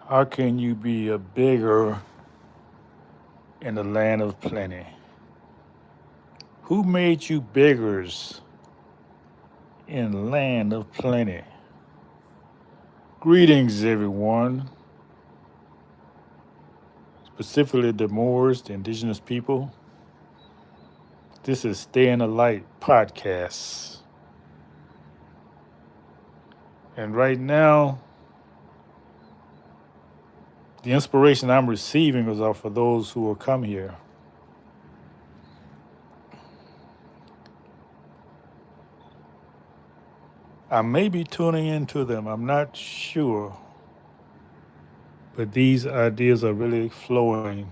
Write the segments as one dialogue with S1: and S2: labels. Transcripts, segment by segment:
S1: How can you be a beggar in the land of plenty? Who made you beggars in the land of plenty? Greetings, everyone, specifically the Moors, the indigenous people. This is Stay in the Light podcast. And right now, the inspiration I'm receiving is for those who will come here. I may be tuning into them, I'm not sure, but these ideas are really flowing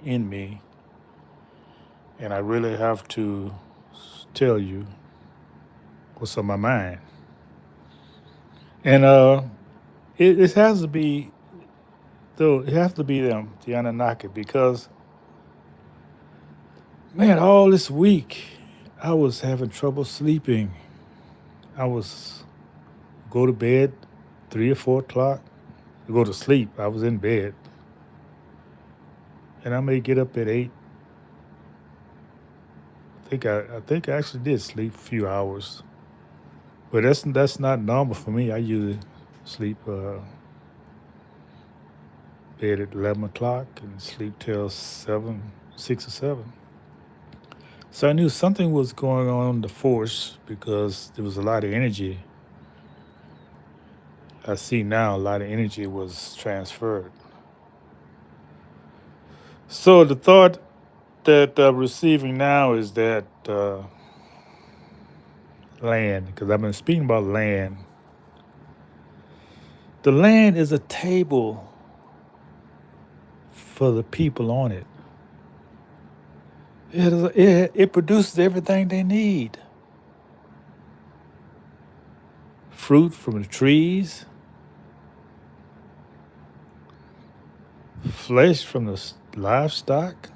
S1: in me, and I really have to tell you what's on my mind. And it has to be, though, it has to be them, the Anunnaki, because, man, all this week I was having trouble sleeping. I was go to bed 3 or 4 o'clock, go to sleep. I was in bed, and I may get up at 8. I think I actually did sleep a few hours, but that's not normal for me. I usually sleep bed at 11 o'clock and sleep till 7, 6 or 7. So I knew something was going on in the force because there was a lot of energy. I see now a lot of energy was transferred. So the thought that I'm receiving now is that land, because I've been speaking about land. The land is a table for the people on it. It produces everything they need: fruit from the trees, flesh from the livestock,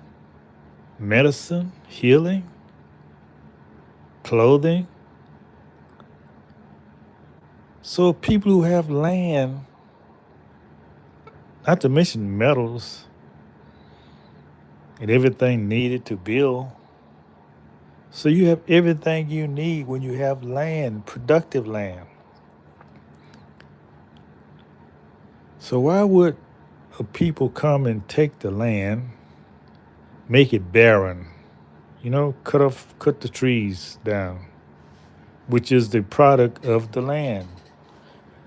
S1: medicine, healing, clothing. So people who have land, not to mention metals and everything needed to build. So you have everything you need when you have land, productive land. So why would a people come and take the land, make it barren? Cut the trees down, which is the product of the land.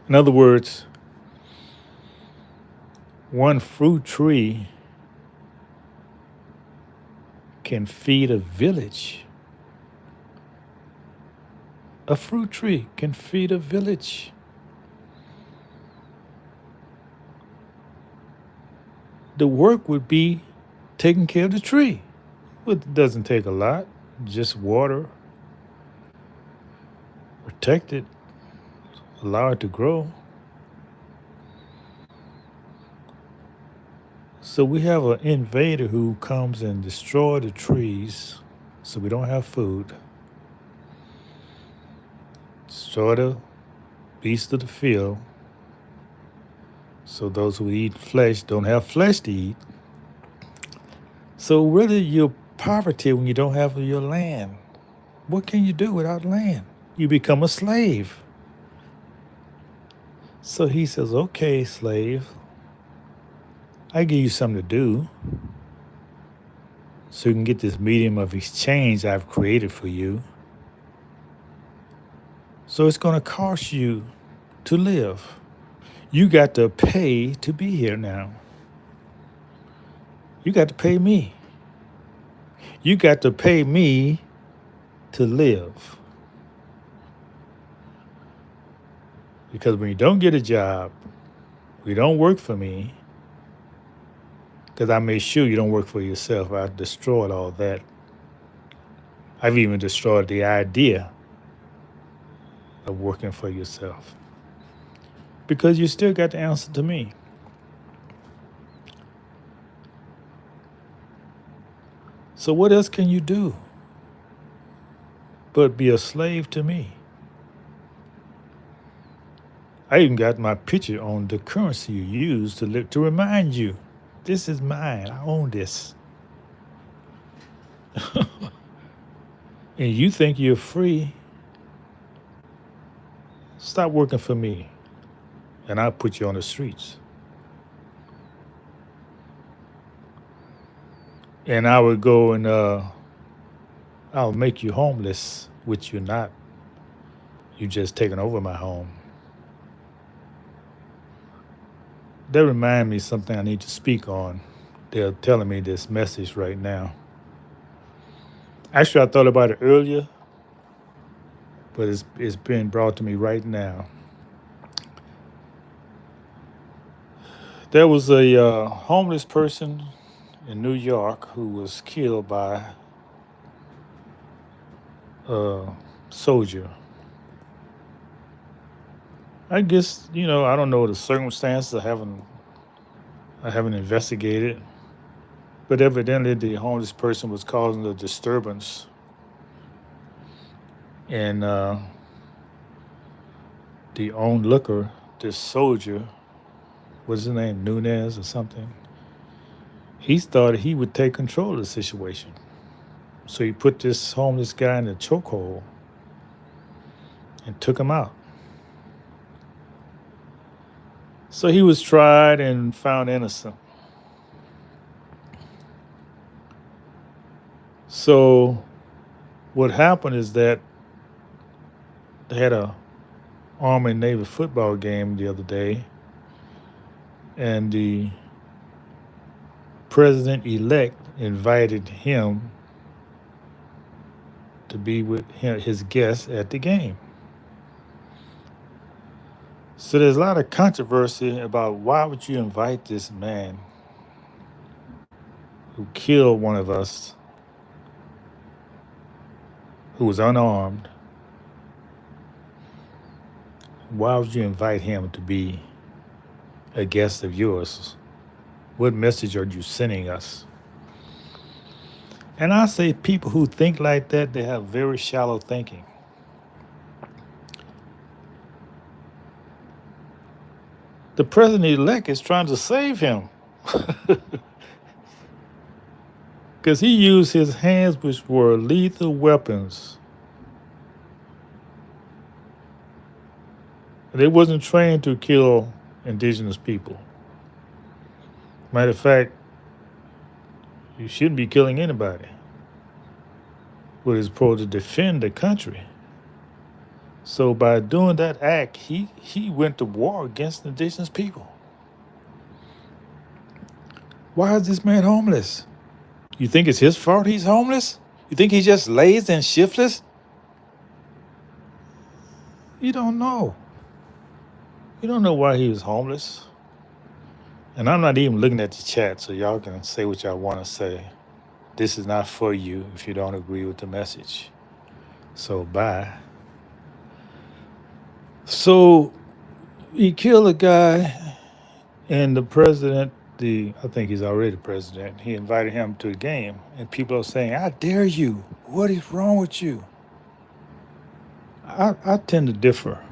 S1: In other words, one fruit tree can feed a village. A fruit tree can feed a village. The work would be taking care of the tree. It doesn't take a lot, just water, protect it, allow it to grow. So we have an invader who comes and destroy the trees so we don't have food. Destroy the beasts of the field so those who eat flesh don't have flesh to eat. So really you're poverty when you don't have your land. What can you do without land? You become a slave. So he says, okay, slave, I give you something to do so you can get this medium of exchange I've created for you. So it's going to cost you to live. You got to pay to be here now. You got to pay me. You got to pay me to live. Because when you don't get a job, you don't work for me, because I made sure you don't work for yourself. I destroyed all that. I've even destroyed the idea of working for yourself. Because you still got to answer to me. So what else can you do but be a slave to me? I even got my picture on the currency you use to remind you, this is mine. I own this. And you think you're free? Stop working for me, and I'll put you on the streets. And I would go and I'll make you homeless, which you're not. You just taking over my home. That remind me something I need to speak on. They're telling me this message right now. Actually, I thought about it earlier, but it's being brought to me right now. There was a homeless person in New York who was killed by a soldier. I guess I don't know the circumstances. I haven't investigated, but evidently the homeless person was causing a disturbance, and the onlooker, this soldier, what's his name, Nunez or something. He thought he would take control of the situation, so he put this homeless guy in a chokehold and took him out. So he was tried and found innocent. So what happened is that they had a Army and Navy football game the other day, and the president-elect invited him to be with his guests at the game. So there's a lot of controversy about why would you invite this man who killed one of us, who was unarmed. Why would you invite him to be a guest of yours? What message are you sending us? And I say people who think like that, they have very shallow thinking. The president-elect is trying to save him because he used his hands, which were lethal weapons. They wasn't trained to kill indigenous people. Matter of fact, you shouldn't be killing anybody who is supposed to defend the country. So by doing that act, he went to war against indigenous people. Why is this man homeless? You think it's his fault he's homeless? You think he's just lazy and shiftless? You don't know. You don't know why he was homeless. And I'm not even looking at the chat, so y'all can say what y'all want to say. This is not for you if you don't agree with the message. So bye. So he killed a guy, and the president, I think he's already the president, he invited him to the game, and people are saying, I dare you. What is wrong with you? I tend to differ.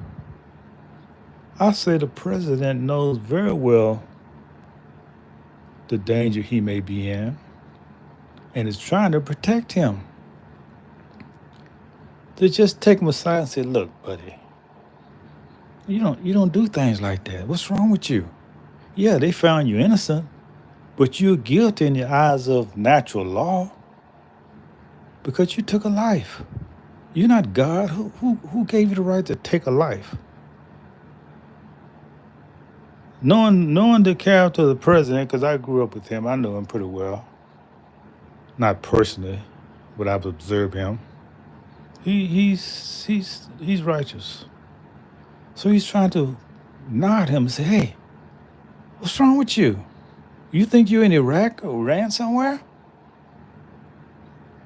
S1: I say the president knows very well the danger he may be in and is trying to protect him. To just take him aside and say, look, buddy, you don't do things like that. What's wrong with you? Yeah, they found you innocent, but you're guilty in the eyes of natural law because you took a life. You're not God. Who gave you the right to take a life? Knowing the character of the president, because I grew up with him, I know him pretty well. Not personally, but I've observed him. He's righteous. So he's trying to nod him and say, hey, what's wrong with you? You think you're in Iraq or Iran somewhere?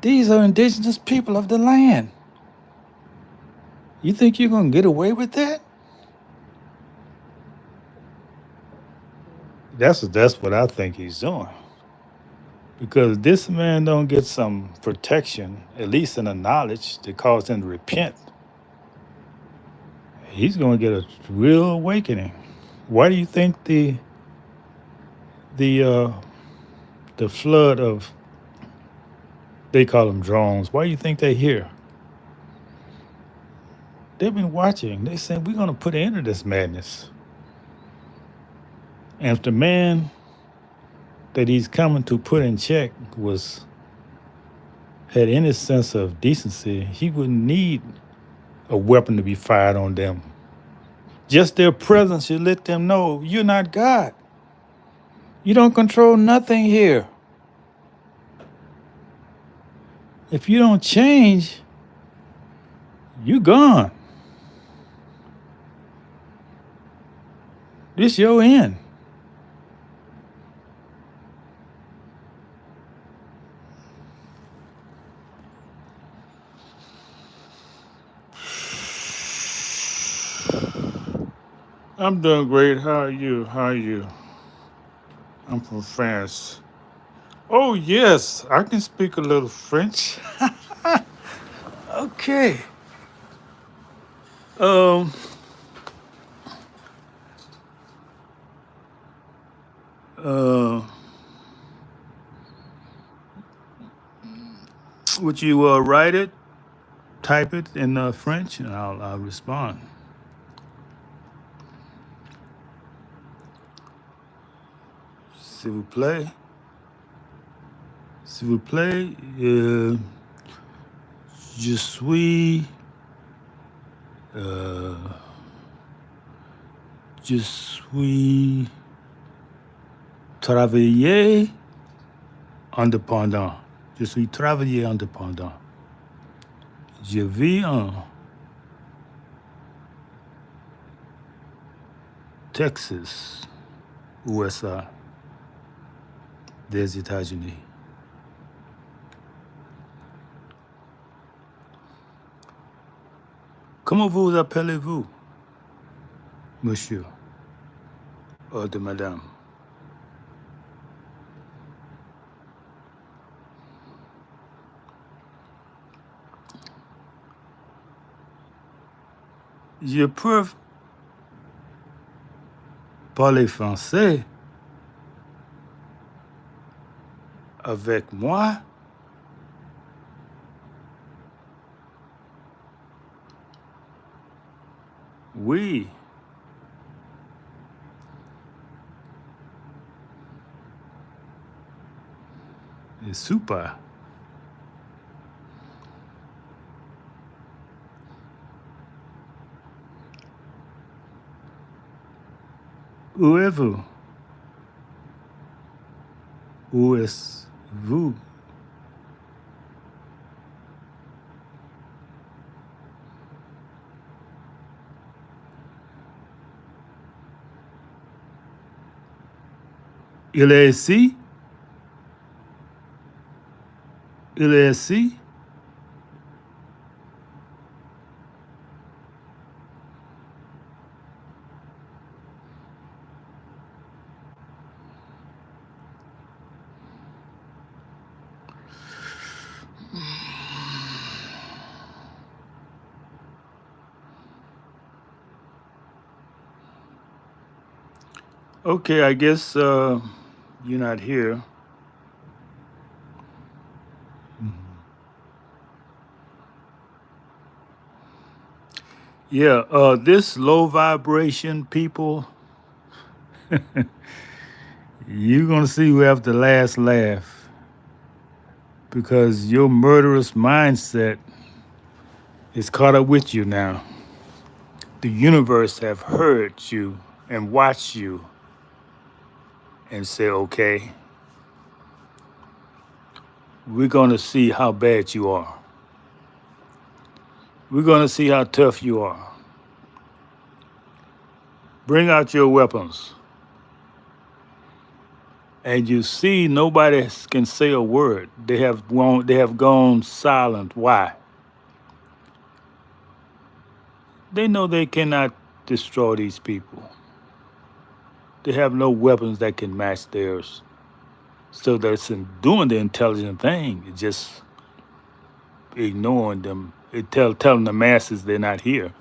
S1: These are indigenous people of the land. You think you're going to get away with that? That's what I think he's doing. Because this man don't get some protection, at least in the knowledge, that cause him to repent. he's going to get a real awakening. Why do you think the uh, the flood of, they call them drones? Why do you think they're here? They've been watching. They said we're going to put an end to this madness. And if the man that he's coming to put in check was had any sense of decency, he wouldn't need a weapon to be fired on them. Just their presence should let them know you're not God. You don't control nothing here. If you don't change, you gone. This your end. I'm doing great. How are you? How are you? I'm from France. Oh yes, I can speak a little French. Okay. Um, uh, would you write it, type it in French, and I'll respond. S'il vous plaît. S'il vous plaît. Je suis. Euh, je suis travaillé indépendant. Je suis travaillé indépendant. Je vis en Texas, USA, des États-Unis. Comment vous appelez-vous, monsieur, ou de madame? Je peux parler français avec moi? Oui. Super. Où êtes-vous? Où est-vous? Il est ici? Il est ici? Okay, I guess you're not here. Yeah, this low vibration people, you're gonna see who have the last laugh because your murderous mindset is caught up with you now. The universe have heard you and watched you and said, okay, we're gonna see how bad you are. We're gonna see how tough you are. Bring out your weapons. And you see nobody can say a word. They have gone silent. Why? They know they cannot destroy these people. They have no weapons that can match theirs. So that's in doing the intelligent thing, it's just ignoring them. Telling the masses they're not here.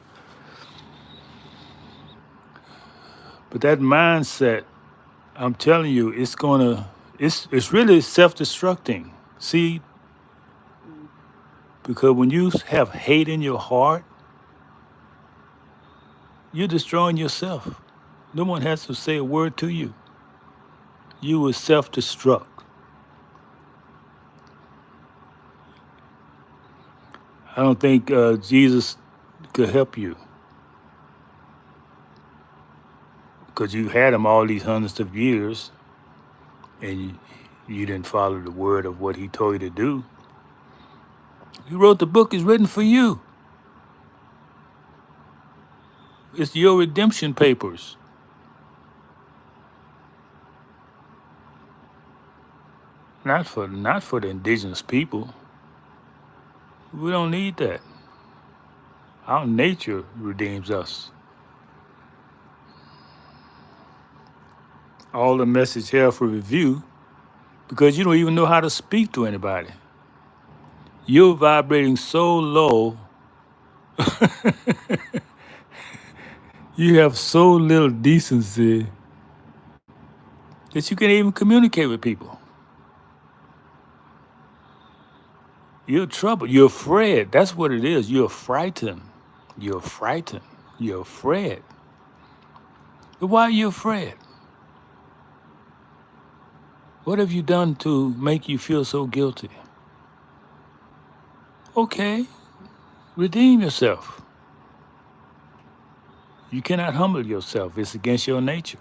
S1: But that mindset, I'm telling you, it's really self-destructing. See, because when you have hate in your heart, you're destroying yourself. No one has to say a word to you. You will self-destruct. I don't think Jesus could help you because you had him all these hundreds of years and you didn't follow the word of what he told you to do. He wrote the book is written for you. It's your redemption papers. Not for the indigenous people. We don't need that. Our nature redeems us. All the message here for review because you don't even know how to speak to anybody. You're vibrating so low, you have so little decency that you can't even communicate with people. You're troubled. You're afraid. That's what it is. You're frightened. You're frightened. You're afraid. But why are you afraid? What have you done to make you feel so guilty? Okay, redeem yourself. You cannot humble yourself. It's against your nature.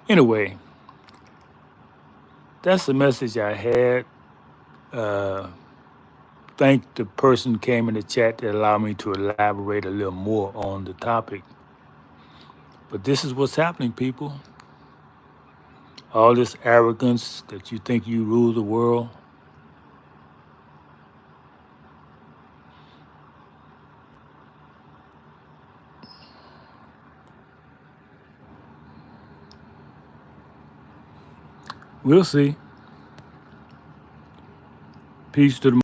S1: Anyway, that's the message I had. Uh, thank the person who came in the chat that allowed me to elaborate a little more on the topic. But this is what's happening, people. All this arrogance that you think you rule the world. We'll see. Peace to the